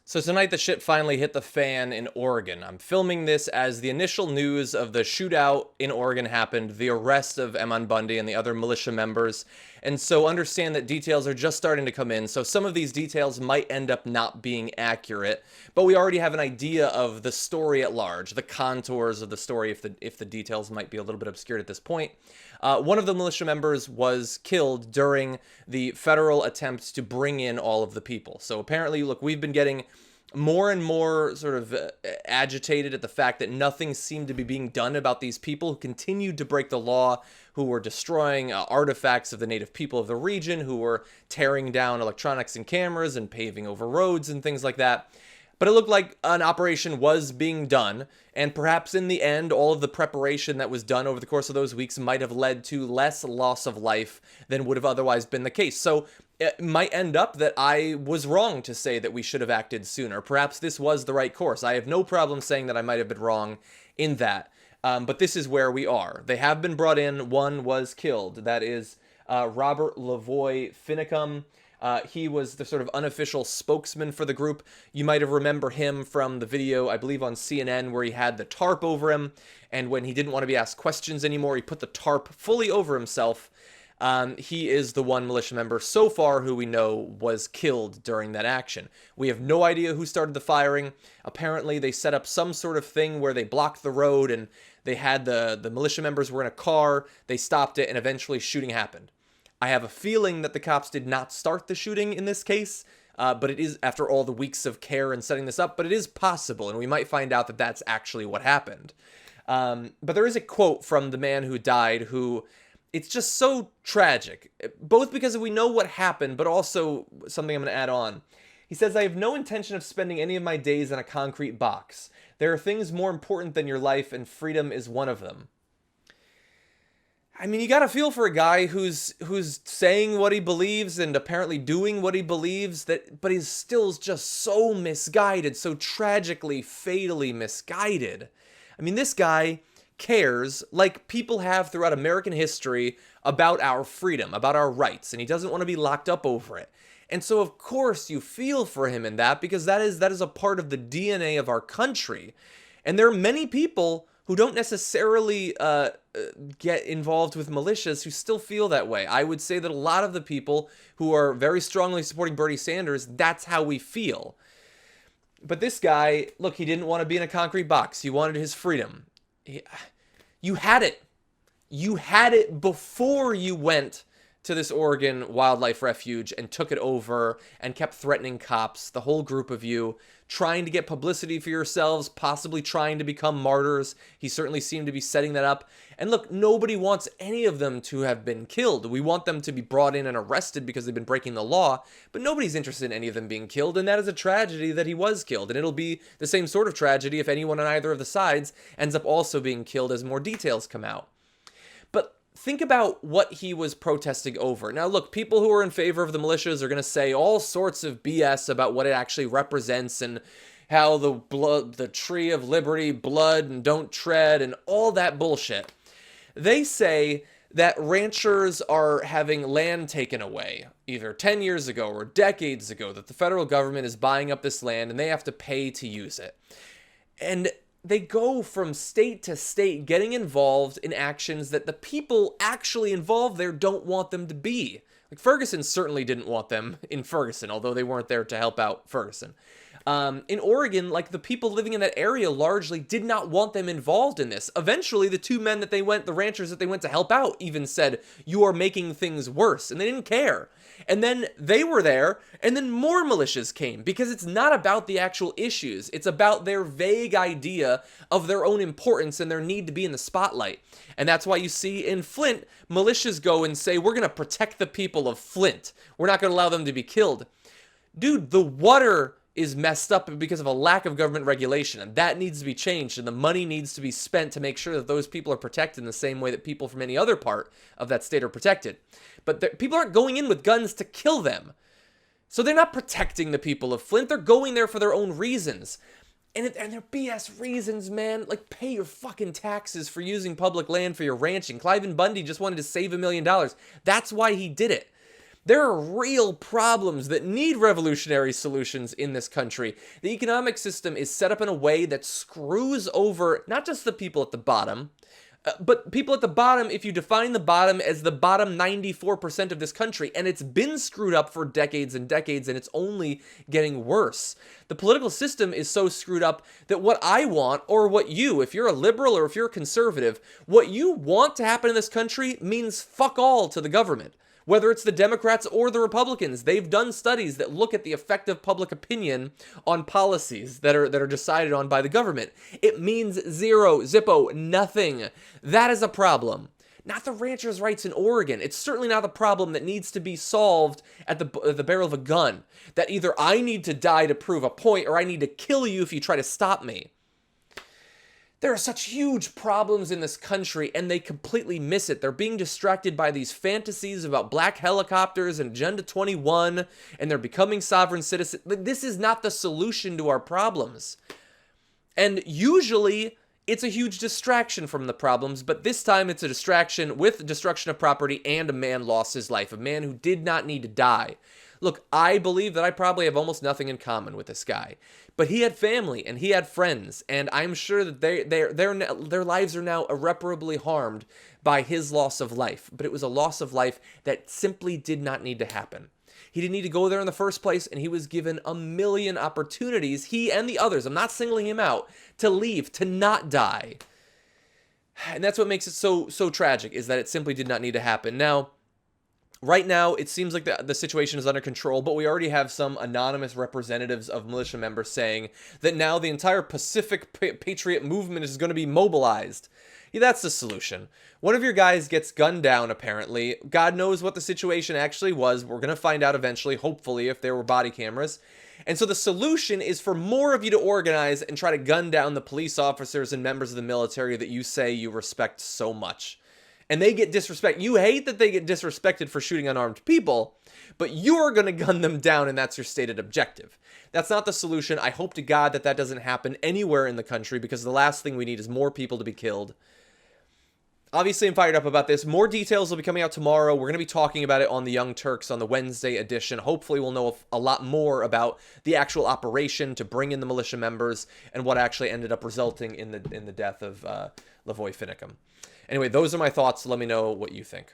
So tonight the shit finally hit the fan in Oregon. I'm filming this as the initial news of the shootout in Oregon happened, the arrest of Ammon Bundy and the other militia members. And so understand that details are just starting to come in. So some of these details might end up not being accurate, but we already have an idea of the story at large, the contours of the story if the details might be a little bit obscured at this point. One of the militia members was killed during the federal attempt to bring in all of the people. So apparently, look, we've been getting more and more sort of agitated at the fact that nothing seemed to be being done about these people who continued to break the law, who were destroying artifacts of the native people of the region, who were tearing down electronics and cameras and paving over roads and things like that. But it looked like an operation was being done, and perhaps in the end, all of the preparation that was done over the course of those weeks might have led to less loss of life than would have otherwise been the case. So it might end up that I was wrong to say that we should have acted sooner. Perhaps this was the right course. I have no problem saying that I might have been wrong in that. But this is where we are. They have been brought in. One was killed. That is Robert Lavoy Finicum. He was the sort of unofficial spokesman for the group. You might have remember him from the video, I believe on CNN, where he had the tarp over him. And when he didn't want to be asked questions anymore, he put the tarp fully over himself. He is the one militia member so far who we know was killed during that action. We have no idea who started the firing. Apparently, they set up some sort of thing where they blocked the road and they had the militia members were in a car. They stopped it and eventually shooting happened. I have a feeling that the cops did not start the shooting in this case, but it is after all the weeks of care and setting this up, but it is possible, and we might find out that that's actually what happened. But there is a quote from the man who died who, it's just so tragic, both because we know what happened, but also something I'm going to add on. He says, "I have no intention of spending any of my days in a concrete box. There are things more important than your life, and freedom is one of them." I mean, you got to feel for a guy who's saying what he believes and apparently doing what he believes, but he's still just so misguided, so tragically, fatally misguided. I mean, this guy cares, like people have throughout American history, about our freedom, about our rights, and he doesn't want to be locked up over it. And so, of course, you feel for him in that, because that is a part of the DNA of our country. And there are many people who don't necessarily get involved with militias who still feel that way. I would say that a lot of the people who are very strongly supporting Bernie Sanders, that's how we feel. But this guy, look, he didn't want to be in a concrete box. He wanted his freedom. You had it. You had it before you went to this Oregon Wildlife Refuge and took it over and kept threatening cops, the whole group of you, trying to get publicity for yourselves, possibly trying to become martyrs. He certainly seemed to be setting that up. And look, nobody wants any of them to have been killed. We want them to be brought in and arrested because they've been breaking the law, but nobody's interested in any of them being killed, and that is a tragedy that he was killed. And it'll be the same sort of tragedy if anyone on either of the sides ends up also being killed as more details come out. But think about what he was protesting over. Now, look, people who are in favor of the militias are going to say all sorts of BS about what it actually represents and how the tree of liberty, blood, and don't tread, and all that bullshit. They say that ranchers are having land taken away, either 10 years ago or decades ago, that the federal government is buying up this land and they have to pay to use it. And they go from state to state getting involved in actions that the people actually involved there don't want them to be. Like Ferguson certainly didn't want them in Ferguson, although they weren't there to help out Ferguson. In Oregon, like the people living in that area largely did not want them involved in this. Eventually, the ranchers that they went to help out even said, "You are making things worse," and they didn't care. And then they were there, and then more militias came, because it's not about the actual issues. It's about their vague idea of their own importance and their need to be in the spotlight. And that's why you see in Flint, militias go and say, "We're going to protect the people of Flint. We're not going to allow them to be killed." Dude, the water is messed up because of a lack of government regulation, and that needs to be changed, and the money needs to be spent to make sure that those people are protected in the same way that people from any other part of that state are protected. But people aren't going in with guns to kill them. So they're not protecting the people of Flint. They're going there for their own reasons. And they're BS reasons, man. Like, pay your fucking taxes for using public land for your ranching. Cliven Bundy just wanted to save $1 million. That's why he did it. There are real problems that need revolutionary solutions in this country. The economic system is set up in a way that screws over not just the people at the bottom, but people at the bottom, if you define the bottom as the bottom 94% of this country, and it's been screwed up for decades and decades, and it's only getting worse. The political system is so screwed up that what I want, or what you, if you're a liberal or if you're a conservative, what you want to happen in this country means fuck all to the government. Whether it's the Democrats or the Republicans, they've done studies that look at the effect of public opinion on policies that are decided on by the government. It means zero, zippo, nothing. That is a problem. Not the ranchers' rights in Oregon. It's certainly not a problem that needs to be solved at the barrel of a gun. That either I need to die to prove a point or I need to kill you if you try to stop me. There are such huge problems in this country, and they completely miss it. They're being distracted by these fantasies about black helicopters and Agenda 21, and they're becoming sovereign citizens. This is not the solution to our problems. And usually, it's a huge distraction from the problems, but this time it's a distraction with destruction of property, and a man lost his life, a man who did not need to die. Look, I believe that I probably have almost nothing in common with this guy. But he had family, and he had friends, and I'm sure that their lives are now irreparably harmed by his loss of life. But it was a loss of life that simply did not need to happen. He didn't need to go there in the first place, and he was given a million opportunities, he and the others, I'm not singling him out, to leave, to not die. And that's what makes it so tragic, is that it simply did not need to happen. Now, right now, it seems like the situation is under control, but we already have some anonymous representatives of militia members saying that now the entire Pacific Patriot movement is going to be mobilized. Yeah, that's the solution. One of your guys gets gunned down, apparently. God knows what the situation actually was. We're going to find out eventually, hopefully, if there were body cameras. And so the solution is for more of you to organize and try to gun down the police officers and members of the military that you say you respect so much. And they get disrespected. You hate that they get disrespected for shooting unarmed people, but you're going to gun them down, and that's your stated objective. That's not the solution. I hope to God that that doesn't happen anywhere in the country, because the last thing we need is more people to be killed. Obviously, I'm fired up about this. More details will be coming out tomorrow. We're going to be talking about it on the Young Turks on the Wednesday edition. Hopefully, we'll know a lot more about the actual operation to bring in the militia members and what actually ended up resulting in the death of Lavoy Finicum. Anyway, those are my thoughts. Let me know what you think.